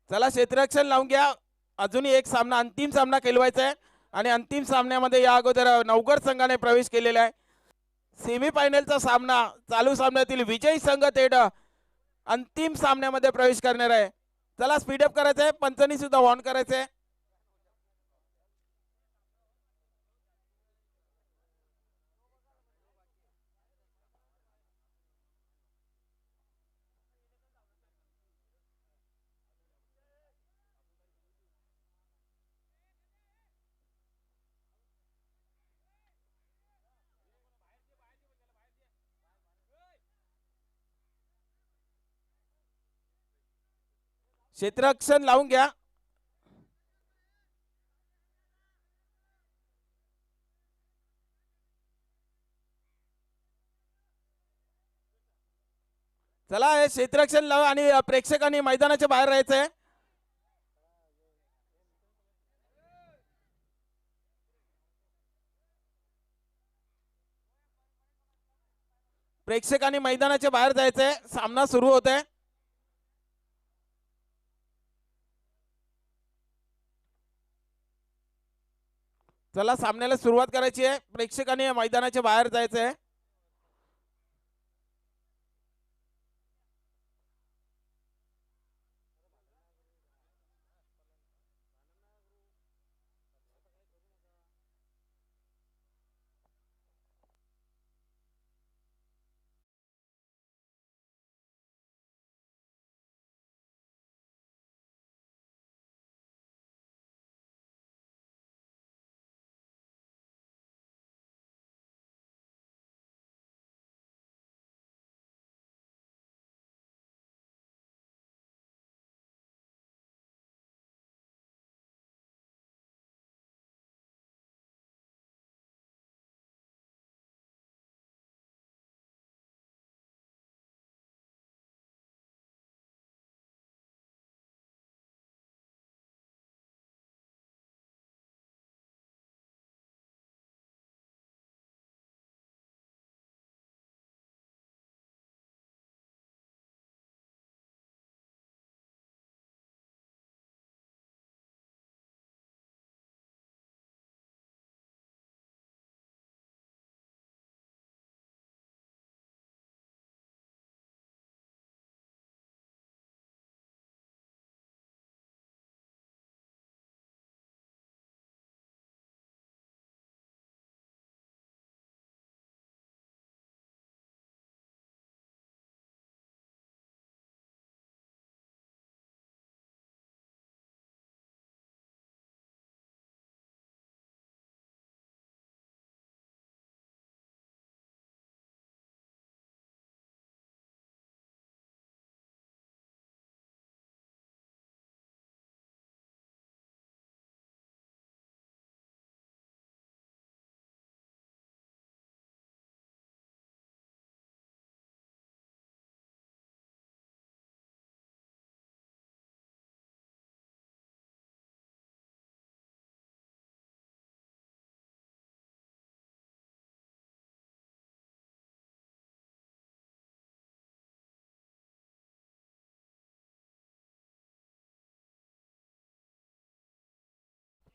चला क्षेत्ररक्षण लावून घ्या. अजूनही एक सामना, अंतिम सामना खेळवायचा आहे आणि अंतिम सामन्यामध्ये या अगोदर नवगड संघाने प्रवेश केलेला आहे. सेमीफायनलचा सामना, चालू सामन्यातील विजयी संघ थेट अंतिम सामन्यामध्ये प्रवेश करणार आहे. चला स्पीडअप करायचं आहे, पंचांनी सुद्धा ऑन करायचं आहे. क्षेत्ररक्षण लावून घ्या. चला हे क्षेत्ररक्षण लावा आणि प्रेक्षकांनी मैदानाच्या बाहेर राहायचंय. प्रेक्षकांनी मैदानाच्या बाहेर जायचंय, सामना सुरू होत आहे. चला सामन्याला सुरुवात करायची आहे, प्रेक्षकांनी मैदानाच्या बाहेर जायचंय.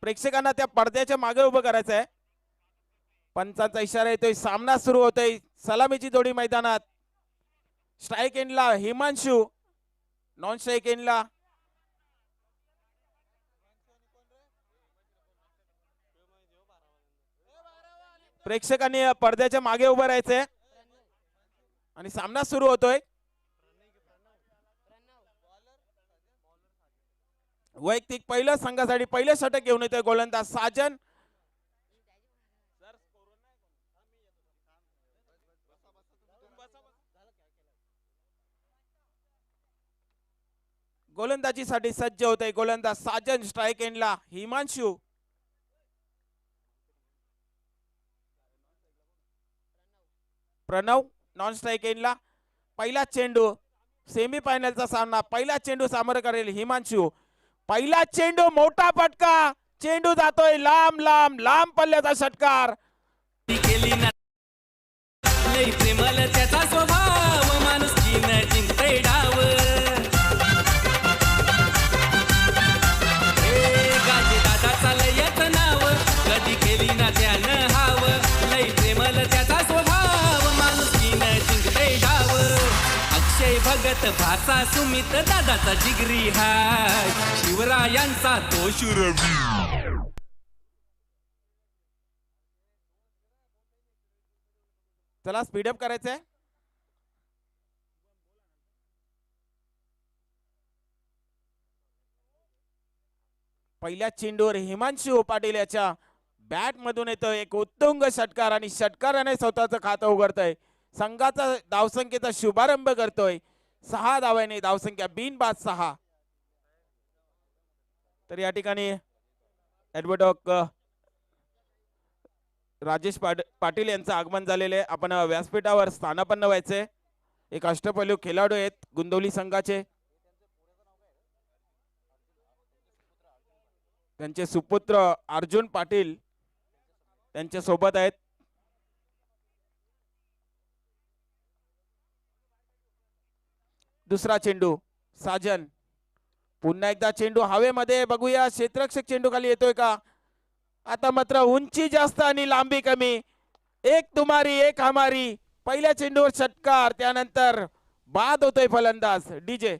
प्रेक्षकांना त्या पडद्याच्या मागे उभं करायचं आहे. पंचांचा इशारा येतोय, सामना सुरू होतोय. सलामीची जोडी मैदानात. स्ट्राईक एंडला हिमांशू, नॉन स्ट्राईक एंडला प्रेक्षकांनी पडद्याच्या मागे उभं राहायचंय आणि सामना सुरू होतोय. वैयक्तिक पहिल्या संघासाठी पहिलं षटक घेऊन येतोय गोलंदाज साजन. गोलंदाजीसाठी सज्ज होतोय गोलंदाज साजन. स्ट्राईक एंडला हिमांशू. प्रणव नॉन स्ट्राईक एंडला. पहिला चेंडू, सेमीफायनलचा सामना, पहिला चेंडू सामोरं करेल हिमांशू. पहिला चेंडू, मोठा फटका, चेंडू जातोय लांब लांब, लांब पल्ल्याचा षटकार. त्याचा स्वभाव माणूस जिंकतोय डाव. मोठ भाचा सुमित दादाचा जिगरी हाय शिवरायांचा तो शूरवीर. चला स्पीडअप करायचंय. पहिल्या चेंडूवर हिमांशू पाटील याच्या बॅट मधून येतोय एक उत्तुंग षटकार आणि षटकाराने स्वतःचं खातं उघडतोय. संघाचा धावसंख्येचा शुभारंभ करतोय. 6 धावांनी धावसंख्या बिनबाद 6. तर या ठिकाणी ॲडव्होकेट राजेश पाटील यांचं आगमन झालेले आहे. आपण व्यासपीठावर स्थानापन्न व्हायचे. एक अष्टपैलू खेळाडू आहेत गुंदवली संघाचे. त्यांचे सुपुत्र अर्जुन पाटील त्यांच्या सोबत आहेत. दुसरा चेंडू साजन, पुन्हा एकदा चेंडू हवेमध्ये. बघूया क्षेत्ररक्षक चेंडू खाली येतोय का. आता मात्र उंची जास्त आणि लांबी कमी. एक तुम्हारी एक हमारी. पहिल्या चेंडूवर षटकार, त्यानंतर बाद होतोय फलंदाज डीजे.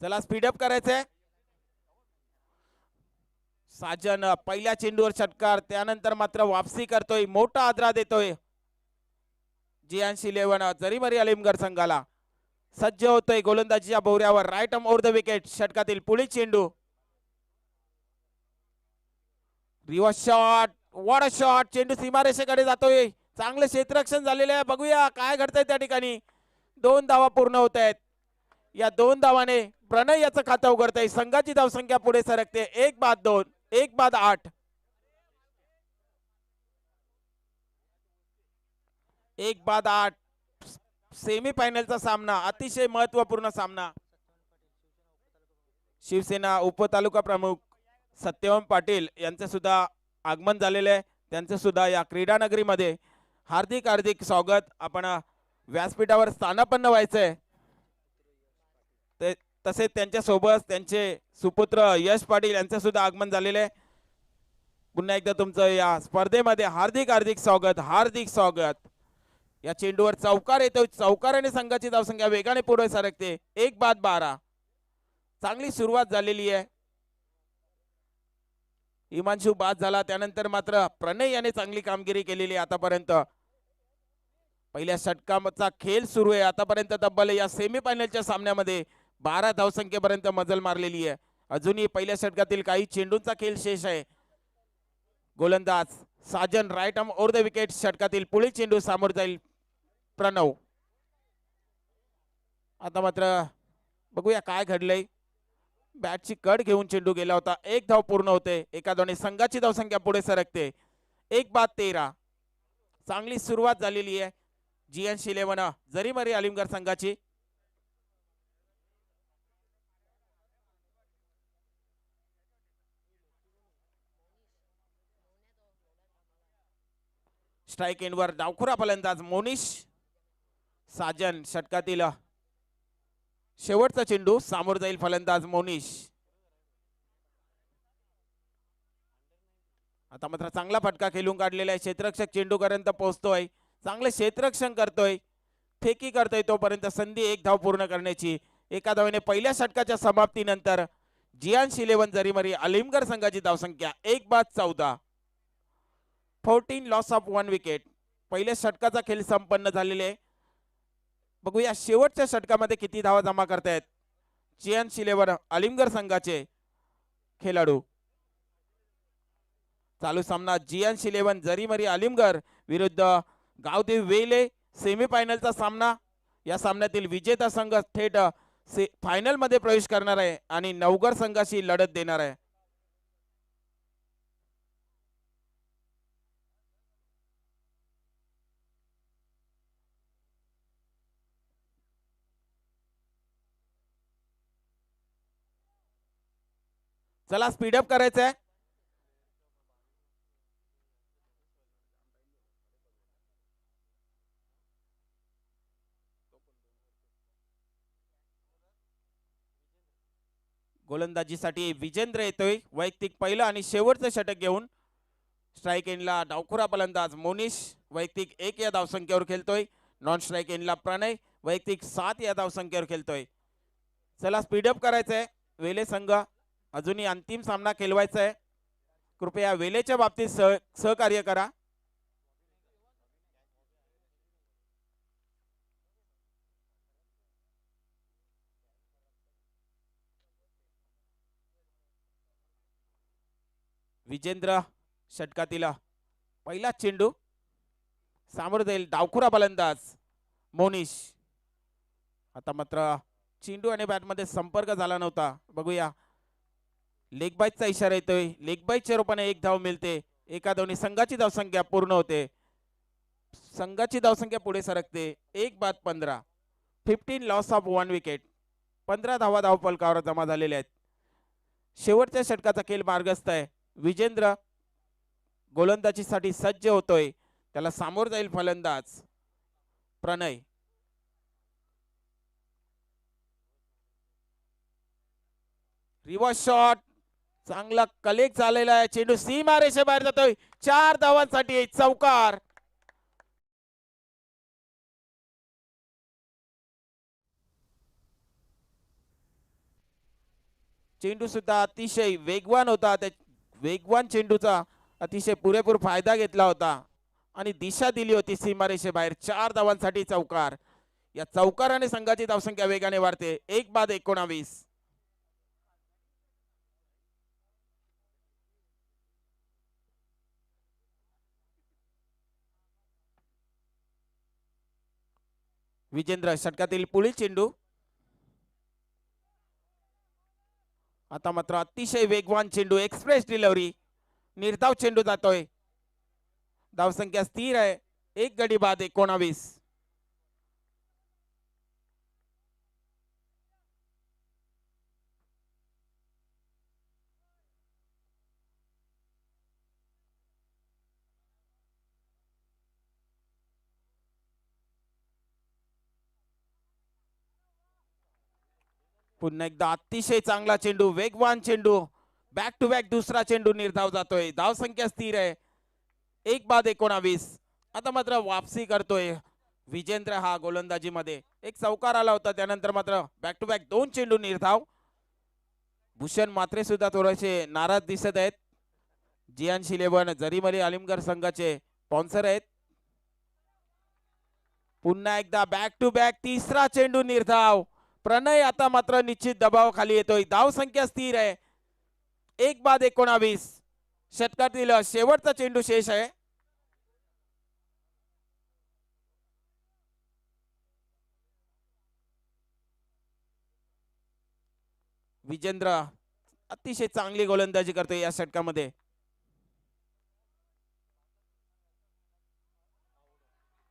चला स्पीडअप करायचंय. साजन पहिल्या चेंडूवर षटकार, त्यानंतर मात्र वापसी करतोय. मोठा आदरा देतोय जियांशी 11 जरीमरी अलीमगड संघाला. सज्ज होतोय गोलंदाजीच्या भोवऱ्यावर. Right arm over the wicket. षटकातील पुढील चेंडू. Reverse shot, what a shot. चेंडू सीमारेषेकडे जातोय. चांगलं क्षेत्ररक्षण झालेलं आहे. बघूया काय घडतंय त्या ठिकाणी. 2 धावा पूर्ण होत आहेत. या 2 धावाने प्रणय याचं खातं उघडतंय. संघाची धावसंख्या पुढे सरकते. 1 बाद 2, 1 बाद 8. 1 बाद 8. सेमीफायनलचा सामना, अतिशय महत्वपूर्ण सामना. शिवसेना उपतालुका प्रमुख सत्यम पाटील यांचे सुद्धा आगमन झालेले आहे. त्यांचे सुद्धा या क्रीडा नगरीमध्ये हार्दिक हार्दिक स्वागत. आपण व्यासपीठावर स्थानापन्न व्हायचंय. तसेच त्यांच्या सोबत त्यांचे सुपुत्र यश पाटील यांचे सुद्धा आगमन झालेले आहे. पुन्हा एकदा तुमचं या स्पर्धेमध्ये हार्दिक हार्दिक स्वागत, हार्दिक स्वागत. या चेंडूवर चौकार येतो. चौकाराने संघाची धावसंख्या वेगाने पुढे सरकते. 1 बाद 12. चांगली सुरुवात झालेली आहे. हिमांशू बाद झाला, त्यानंतर मात्र प्रणय याने चांगली कामगिरी केलेली आहे आतापर्यंत. पहिल्या षटकाचा खेळ सुरू आहे आतापर्यंत. तब्बल या सेमीफायनलच्या सामन्यामध्ये 12 धावसंख्येपर्यंत मजल मारलेली आहे. अजूनही पहिल्या षटकातील काही चेंडूंचा खेळ शेष आहे. गोलंदाज Sajan right arm over the wicket. षटकातील पुढील चेंडू सामोर जाईल प्रणव. आता मात्र बघूया काय घडलंय. बॅटची कड घेऊन चेंडू गेला होता. 1 धाव पूर्ण होते. एका धावने संघाची धावसंख्या पुढे सरकते. 1 बाद 13. चांगली सुरुवात झालेली आहे जियांशी 11 जरीमरी अलीमगड संघाची. स्ट्राइक एंडवर डावखुरा फलंदाज मोनिश. साजन षटकातील शेवटचा चेंडू सामोर जाईल फलंदाज मोनिश. आता मात्र चांगला फटका खेळून काढलेला आहे. क्षेत्ररक्षक चेंडूपर्यंत पोहोचतोय. चांगले क्षेत्ररक्षण करतोय. फेकी करतोय तोपर्यंत संधी 1 धाव पूर्ण करण्याची. एका धावेने पहिल्या षटकाच्या समाप्तीनंतर जियांशी 11 जरीमरी अलीमगड संघाची धावसंख्या 1 बाद 14. 14 लॉस ऑफ 1 विकेट. पहिल्या षटकाचा खेळ संपन्न झालेले आहे. बघूया शेवटच्या षटकामध्ये किती धावा जमा करतायत जियांशी 11 अलीमगड संघाचे खेळाडू. चालू सामना जियांशी 11 जरीमरी अलीमगड विरुद्ध गावदेव वेले. सेमीफायनलचा सामना. या सामन्यातील विजेता संघ थेट फायनल मध्ये प्रवेश करणार आहे आणि नवगड संघाशी लढत देणार आहे. चला स्पीडअप करायचं आहे. गोलंदाजीसाठी विजेंद्र येतोय वैयक्तिक पहिलं आणि शेवटचं षटक घेऊन. स्ट्राईक एंडला डावखुरा फलंदाज मोनिश वैयक्तिक 1 या धावसंख्येवर खेळतोय. नॉन स्ट्राईक एंडला प्रणय वैयक्तिक 7 या धावसंख्येवर खेळतोय. चला स्पीडअप करायचंय. वेले संघ अजूनही अंतिम सामना खेळवायचा आहे. कृपया वेळेच्या बाबतीत सहकार्य करा. विजेंद्र षटकातील पहिला चेंडू सामोर जाईल डावखुरा फलंदाज मोनिश. आता मात्र चेंडू आणि बॅटमध्ये संपर्क झाला नव्हता. बघूया लेग बाईटचा इशारा येतोय. लेग बाईटच्या रूपाने 1 धाव मिळते. एका दोन्ही संघाची धावसंख्या पूर्ण होते. संघाची धावसंख्या पुढे सरकते. 1 बाद 15. 15 लॉस ऑफ 1 विकेट. 15 धावा धावफलकावर जमा झालेल्या आहेत. शेवटच्या षटकाचा खेळ मार्गस्थ आहे. विजेंद्र गोलंदाजीसाठी सज्ज होतोय. त्याला सामोर जाईल फलंदाज प्रणय. रिव्हर्स शॉट चांगला कलेक्ट झालेला आहे. चेंडू सीमा रेषेबाहेर जातोय. 4 धावांसाठी चौकार. चेंडू सुद्धा अतिशय वेगवान होता. त्या वेगवान चेंडूचा अतिशय पुरेपूर फायदा घेतला होता आणि दिशा दिली होती सीमारेषेबाहेर. 4 धावांसाठी चौकार. या चौकाराने संघाची धावसंख्या वेगाने वाढते. 1 बाद 19. विजेंद्र षटकातील पुढील चेंडू. आता मात्र अतिशय वेगवान चेंडू एक्सप्रेस डिलिव्हरी. निर्धाव चेंडू जातोय. धावसंख्या स्थिर आहे. 1 गडी बाद 19. पुन्हा एकदा अतिशय चांगला चेंडू वेगवान चेंडू. बॅक टू बॅक दुसरा चेंडू निर्धाव जातोय. धावसंख्या स्थिर आहे. 1 बाद 19. आता मात्र वापसी करतोय विजेंद्र हा गोलंदाजीमध्ये. एक चौकार आला होता त्यानंतर मात्र बॅक टू बॅक 2 चेंडू निर्धाव. भूषण मात्रे सुद्धा थोडेसे नाराज दिसत आहेत. जियान्स 11 जरीमली अलीमगढ संघाचे स्पॉन्सर आहेत. पुन्हा एकदा बॅक टू बॅक तिसरा चेंडू निर्धाव. प्रणय आता मात्र निश्चित दबावाखाली येतोय. धावसंख्या स्थिर आहे. 1 बाद 19. षटकातील शेवटचा चेंडू शेष आहे. विजेंद्र अतिशय चांगली गोलंदाजी करतोय या षटकामध्ये.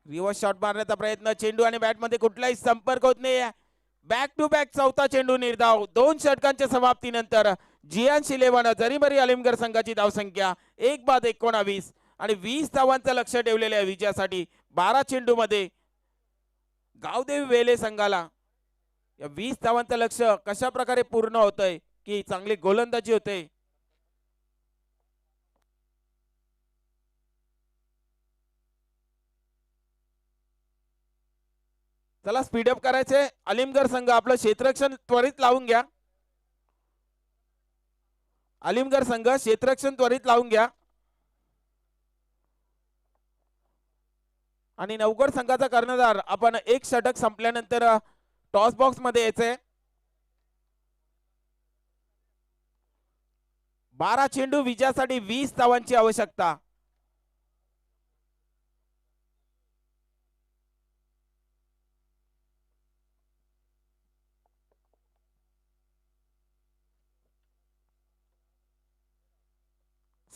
रिव्हर्स शॉट मारण्याचा प्रयत्न. चेंडू आणि बॅट मध्ये कुठलाही संपर्क होत नाही. बॅक टू बॅक चौथा चेंडू निर्धाव. 2 षटकांच्या समाप्तीनंतर जियान्स 11 जरीमरी अलीमगढ संघाची धावसंख्या 1 बाद 19 आणि 20 धावांचं लक्ष ठेवलेलं आहे विजयासाठी. 12 चेंडू मध्ये गावदेवी वेले संघाला या 20 धावांचं लक्ष कशा प्रकारे पूर्ण होतंय की चांगली गोलंदाजी होते. चला स्पीडअप करायचे. अलीमगढ संघ आपलं क्षेत्ररक्षण त्वरित लावून घ्या. अलीमगढ संघ क्षेत्ररक्षण त्वरित लावून घ्या. आणि नवगड संघाचा कर्णधार आपण 1 षटक संपल्यानंतर टॉस बॉक्स मध्ये यायचंय. 12 चेंडू विजयासाठी 20 धावांची आवश्यकता.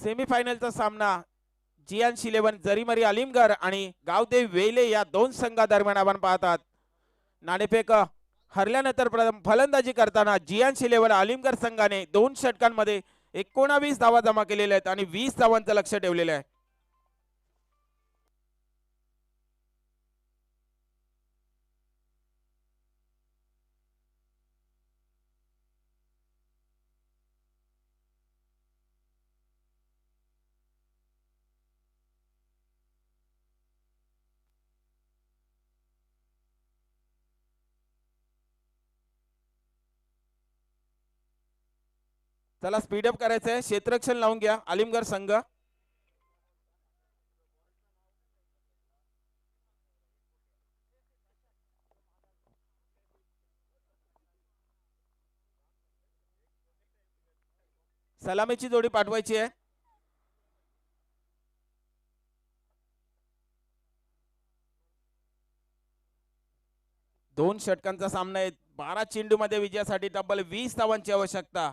सेमीफायनलचा सामना जियान्स 11 जरीमरी अलीमगर आणि गावदेवी वेले या दोन संघादरम्यान आपण पाहतात. नाणेफेक हरल्यानंतर फलंदाजी करताना जियान्स 11 अलीमगर संघाने 2 षटकांमध्ये 19 धावा जमा केलेल्या आहेत आणि 20 धावांचं लक्ष ठेवलेलं आहे. चला स्पीडअप करायचं आहे. क्षेत्ररक्षण लावून घ्या अलीमगर संघ. सलामीची जोडी पाठवायची आहे. दोन षटकांचा सामना आहे. 12 चेंडू मध्ये विजयासाठी तब्बल 20 धावांची आवश्यकता.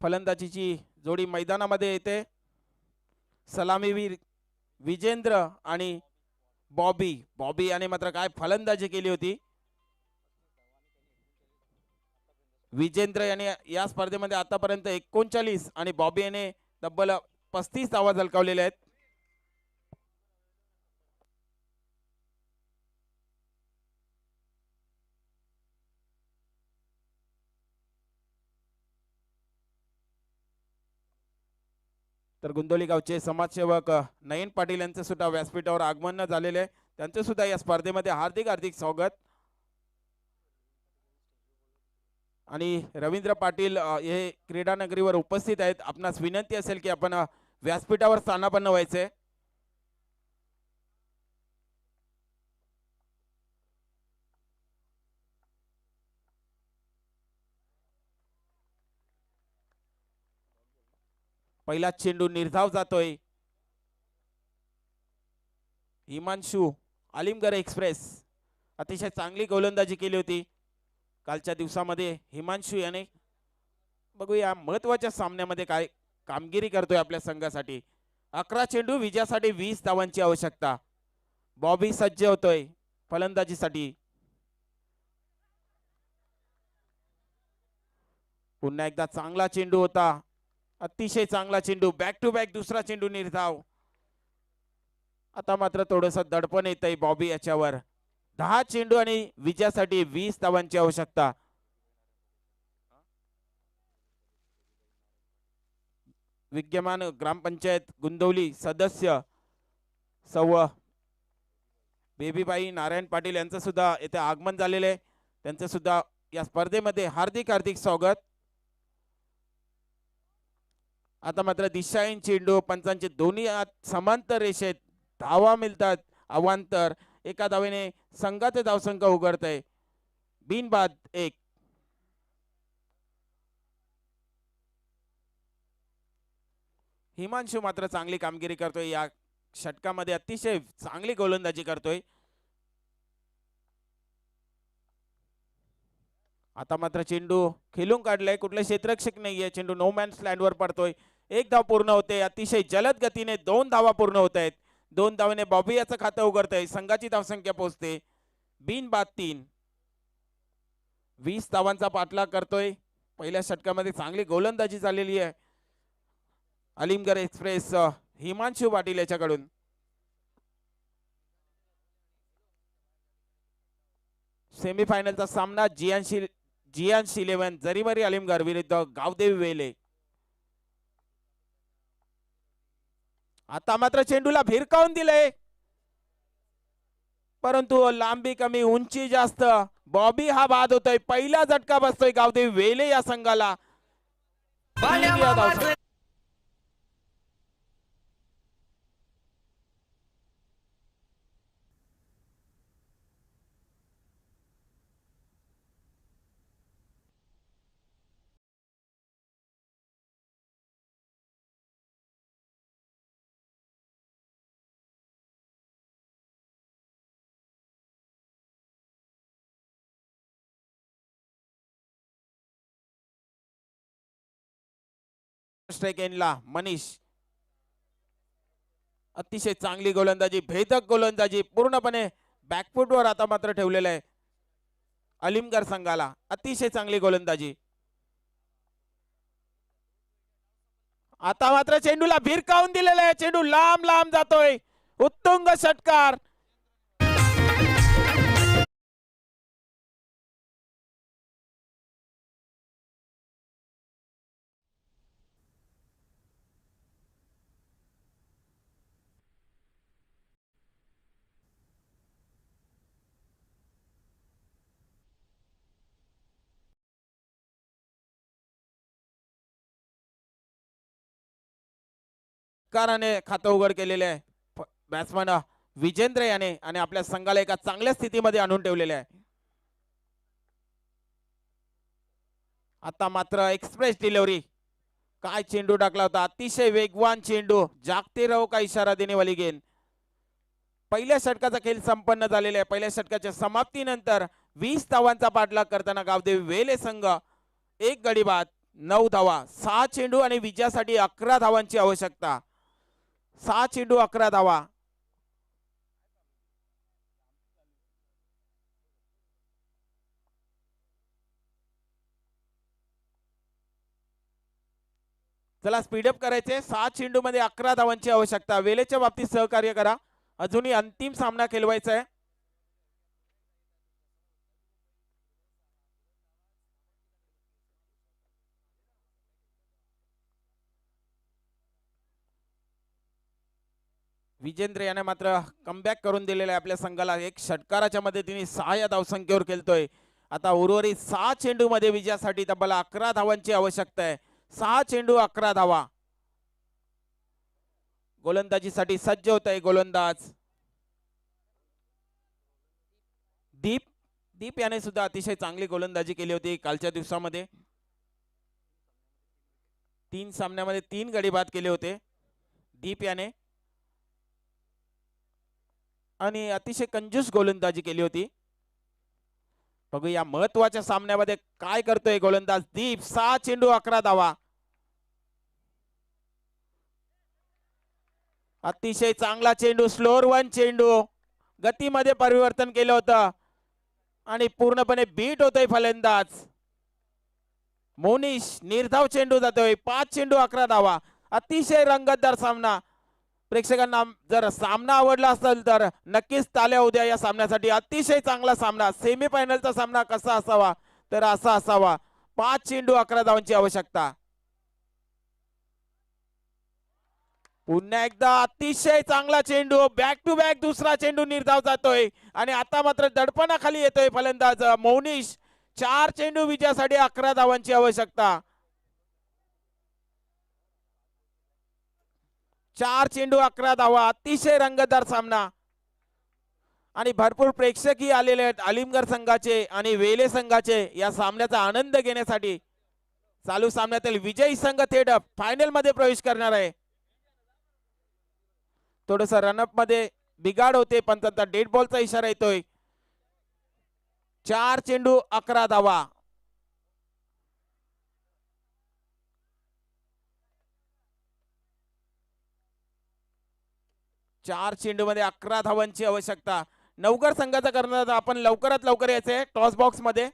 फलंदाजीची जोडी मैदानामध्ये येते. सलामीवीर विजेंद्र आणि बॉबी याने मात्र काय फलंदाजी केली होती. विजेंद्र याने या स्पर्धेमध्ये आतापर्यंत 39 आणि बॉबी याने तब्बल 35 धावा झळकावलेल्या आहेत. तर गुंदोली गावचे समाजसेवक नयन पाटील यांचे सुद्धा व्यासपीठावर आगमन झालेले आहे. त्यांचे सुद्धा या स्पर्धेमध्ये हार्दिक हार्दिक स्वागत. आणि रवींद्र पाटील हे क्रीडा नगरीवर उपस्थित आहेत. आपणास विनंती असेल की आपण व्यासपीठावर स्थानापन्न व्हायचे. पहिला चेंडू निर्धाव जातोय. हिमांशु अलीमगर एक्सप्रेस अतिशय चांगली गोलंदाजी केली होती कालच्या दिवसामध्ये. हिमांशु याने बघूया महत्वाच्या सामन्यामध्ये काय कामगिरी करतोय आपल्या संघासाठी. 11 चेंडू विजयासाठी 20 धावांची आवश्यकता. बॉबी सज्ज होतोय फलंदाजीसाठी. पुन्हा एकदा चांगला चेंडू होता. अतिशय चांगला चेंडू. बॅक टू बॅक दुसरा चेंडू निर्धाव. आता मात्र थोडस दडपण येत आहे बॉबी याच्यावर. 10 चेंडू आणि विजयासाठी 20 धावांची आवश्यकता. विद्यमान ग्रामपंचायत गुंदवली सदस्य सौ बेबीबाई नारायण पाटील यांचं सुद्धा येथे आगमन झालेले आहे. त्यांचं सुद्धा या स्पर्धेमध्ये हार्दिक हार्दिक स्वागत. आता मात्र दिशाहीन चेंडू. पंचांचे दोन्ही समांतर रेषेत धावा मिळतात. अवांतर एका धावेने संघाचे धावसंख्या उघडत आहे. बिनबाद 1. हिमांशु मात्र चांगली कामगिरी करतोय या षटकामध्ये. अतिशय चांगली गोलंदाजी करतोय. आता मात्र चेंडू खेळून काढलाय. कुठले क्षेत्ररक्षक नाहीये. चेंडू नो मॅन्स लँडवर पडतोय. 1 धाव पूर्ण होते. अतिशय जलद गतीने 2 धावा पूर्ण होत आहेत. 2 धावेने बॉबी याचं खातं उघडतंय. संघाची धावसंख्या पोहोचते बिनबाद 3. 20 धावांचा पाठलाग करतोय. पहिल्या षटकामध्ये चांगली गोलंदाजी झालेली आहे अलीमगर एक्सप्रेस हिमांशु पाटील याच्याकडून. सेमीफायनलचा सामना जियान्स 11 जरीमरी अलीमगर विरुद्ध गावदेवी वेले. आता मात्र चेंडूला भिरकावून दिले परंतु लांबी कमी उंची जास्त. बॉबी हा बाद होतोय. पहिला झटका बसतोय गावदेवी वेले या संघाला. स्ट्राइक एंडला मनीष. अतिशय चांगली गोलंदाजी, भेदक गोलंदाजी, पूर्णपणे बॅकफुटवर आता मात्र ठेवलेलं आहे अलिमगड संघाला. अतिशय चांगली गोलंदाजी. आता मात्र चेंडूला भिरकावून दिलेला आहे, चेंडू लांब लांब जातोय. उत्तुंग षटकार. षटकाराने खातं उघड केलेले आहे बॅट्समन विजेंद्र याने आणि आपल्या संघाला एका चांगल्या स्थितीमध्ये आणून ठेवलेले आहे. आता मात्र एक्सप्रेस डिलिव्हरी. काय चेंडू टाकला होता, अतिशय वेगवान चेंडू. जागते रहो का इशारा देने वाली गेंद. पहिल्या षटकाचा खेळ संपन्न झालेला आहे. पहिल्या षटकाच्या समाप्तीनंतर 20 धावांचा पाठलाग करताना गावदेवी वेले संघ 1 गडी बाद 9 धावा. 6 चेंडू आणि विजयासाठी 11 धावांची आवश्यकता. 6 चेंडू 11 धावा. चला स्पीडअप करायचे. 6 चेंडू मध्ये 11 धावांची आवश्यकता. वेलेच्या बाबतीत सहकार्य करा. अजूनही अंतिम सामना खेळवायचा आहे. विजेंद्र याने मात्र कमबॅक करून दिलेला आहे आपल्या संघाला. एक षटकाराच्या मदतीने 6 या धावसंख्येवर खेळतोय. आता उर्वरित 6 चेंडू मध्ये विजयासाठी तब्बल 11 धावांची आवश्यकता आहे. 6 चेंडू 11 धावा. गोलंदाजीसाठी सज्ज होत आहे गोलंदाज दीप याने सुद्धा अतिशय चांगली गोलंदाजी केली होती कालच्या दिवसामध्ये. 3 सामन्यामध्ये 3 गडी बाद केले होते दीप याने आणि अतिशय कंजूस गोलंदाजी केली होती. बघूया महत्वाच्या सामन्यामध्ये काय करतोय गोलंदाज दीप. 6 चेंडू 11 धावा. अतिशय चांगला चेंडू, स्लोअर 1 चेंडू. गतीमध्ये परिवर्तन केलं होतं आणि पूर्णपणे बीट होतोय फलंदाज मोनिश. निर्धाव चेंडू जातोय. 5 चेंडू 11 धावा. अतिशय रंगतदार सामना. प्रेक्षकांना जर सामना आवडला असेल तर नक्कीच ताल्या उद्या या सामन्यासाठी. अतिशय चांगला सामना. सेमीफायनलचा सामना कसा असावा तर असा असावा. 5 चेंडू 11 धावांची आवश्यकता. पुन्हा एकदा अतिशय चांगला चेंडू. बॅक टू बॅक दुसरा चेंडू निर्धाव जातोय आणि आता मात्र दडपणाखाली येतोय फलंदाज मौनिश. 4 चेंडू विजयासाठी 11 धावांची आवश्यकता. 4 चेंडू 11 धावा. अतिशय रंगतदार सामना आणि भरपूर प्रेक्षकही आलेले आहेत अलिमगड संघाचे आणि वेले संघाचे या सामन्याचा आनंद घेण्यासाठी. चालू सामन्यातील विजयी संघ थेट फायनल मध्ये प्रवेश करणार आहे. थोडस रनअप मध्ये बिघाड होते पण आता डेड बॉलचा इशारा येतोय. 4 चेंडू 11 धावा. चार चेंडू मध्ये 11 धावांची आवश्यकता. नवगड संघाचा करणार आपण लवकरात लवकर यायचे टॉस बॉक्स मध्ये.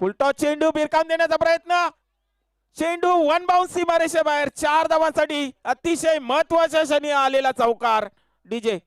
फुलटॉस चेंडू भिरकावून देण्याचा प्रयत्न. चेंडू 1 बाउन्स सीमारेषे बाहेर. 4 धावांसाठी अतिशय महत्वाच्या क्षणी आलेला चौकार. डीजे